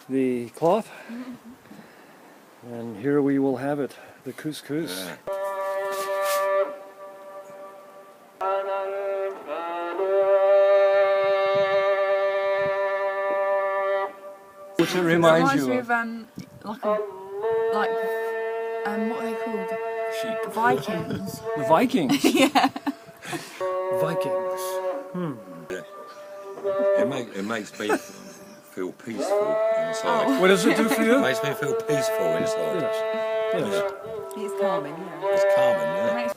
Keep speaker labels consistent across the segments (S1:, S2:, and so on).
S1: the cloth, and here we will have it, the couscous.
S2: Yeah.
S1: Which it reminds you
S3: me
S1: of?
S3: what are they called?
S2: Sheep.
S3: Vikings.
S1: The Vikings.
S3: Yeah.
S1: Vikings.
S2: It makes me feel peaceful inside.
S1: What does it do for
S2: It
S1: you?
S2: makes me feel peaceful inside.
S1: Yes. Yes.
S4: It's calming, yeah.
S2: It's calming, yeah.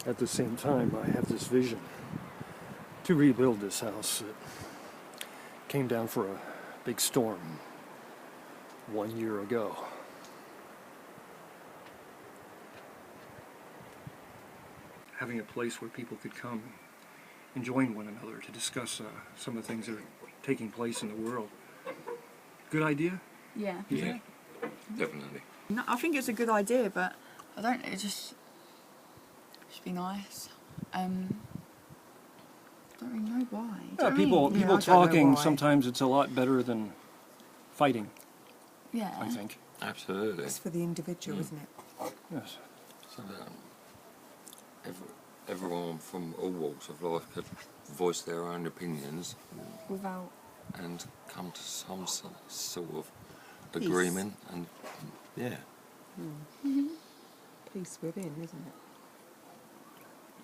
S1: At the same time, I have this vision to rebuild this house. It came down for a big storm 1 year ago. Having a place where people could come and join one another to discuss some of the things that are taking place in the world. Good idea?
S3: Yeah.
S2: Yeah, definitely.
S3: No, I think it's a good idea, but I don't. It just should be nice. Don't really know why. Do you know what I
S1: People
S3: mean?
S4: I don't know
S1: talking,
S4: why.
S1: sometimes it's a lot better than fighting,
S3: Yeah.
S1: I think.
S2: Absolutely.
S4: It's for the individual, isn't it?
S1: Yes.
S2: So that everyone from all walks of life could voice their own opinions
S3: Without.
S2: and come to some sort of agreement. And yeah,
S4: Peace within, isn't it?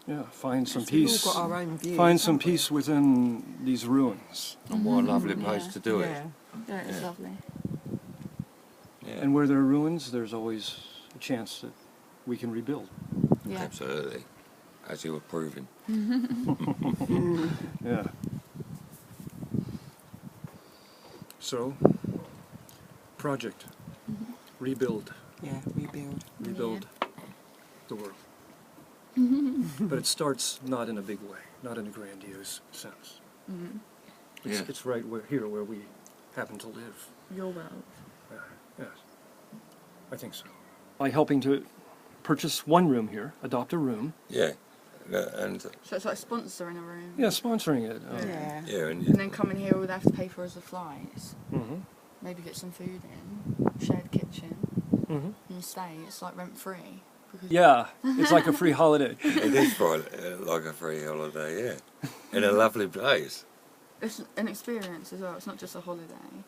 S1: Yeah, find some
S4: We've
S1: peace.
S4: all got our own views.
S1: Find some
S4: haven't we?
S1: peace within these ruins.
S2: and what a lovely place
S3: Yeah.
S2: to do it.
S4: Yeah.
S3: Yeah, it's
S2: Yeah.
S3: lovely.
S2: Yeah,
S1: And where there are ruins, there's always a chance that we can rebuild.
S3: Yeah.
S2: absolutely. As you were proving.
S1: Yeah. So, project. Rebuild.
S4: Yeah, rebuild.
S1: Rebuild the world. But it starts not in a big way, not in a grandiose sense.
S2: Yeah.
S1: It's right where we happen to live.
S3: Your world.
S1: Yes, I think so. By helping to purchase one room here, adopt a room.
S2: Yeah, and
S3: So it's like sponsoring a room.
S1: Yeah, sponsoring it.
S4: Yeah.
S2: yeah,
S3: And then coming here, all they have to pay for is the flights.
S1: Mhm.
S3: Maybe get some food in. Shared kitchen.
S1: Mhm.
S3: And stay. It's like rent free.
S1: Yeah, it's like a free holiday.
S2: it is for like a free holiday, yeah, in a lovely place.
S3: It's an experience as well. It's not just a holiday.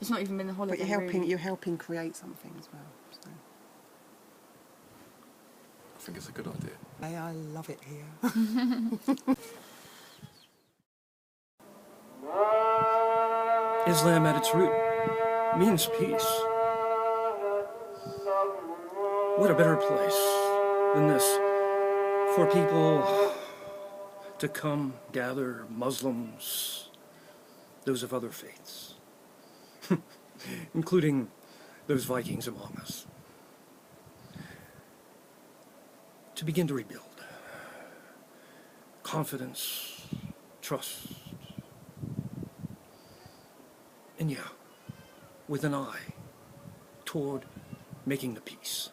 S3: It's not even been a holiday.
S4: But
S3: really.
S4: you're helping create something as well. So.
S5: I think it's a good idea.
S4: I love it here.
S1: Islam at its root means peace. What a better place than this for people to come, gather, Muslims, those of other faiths, including those Vikings among us, to begin to rebuild. Confidence, trust, and yeah, with an eye toward making the peace.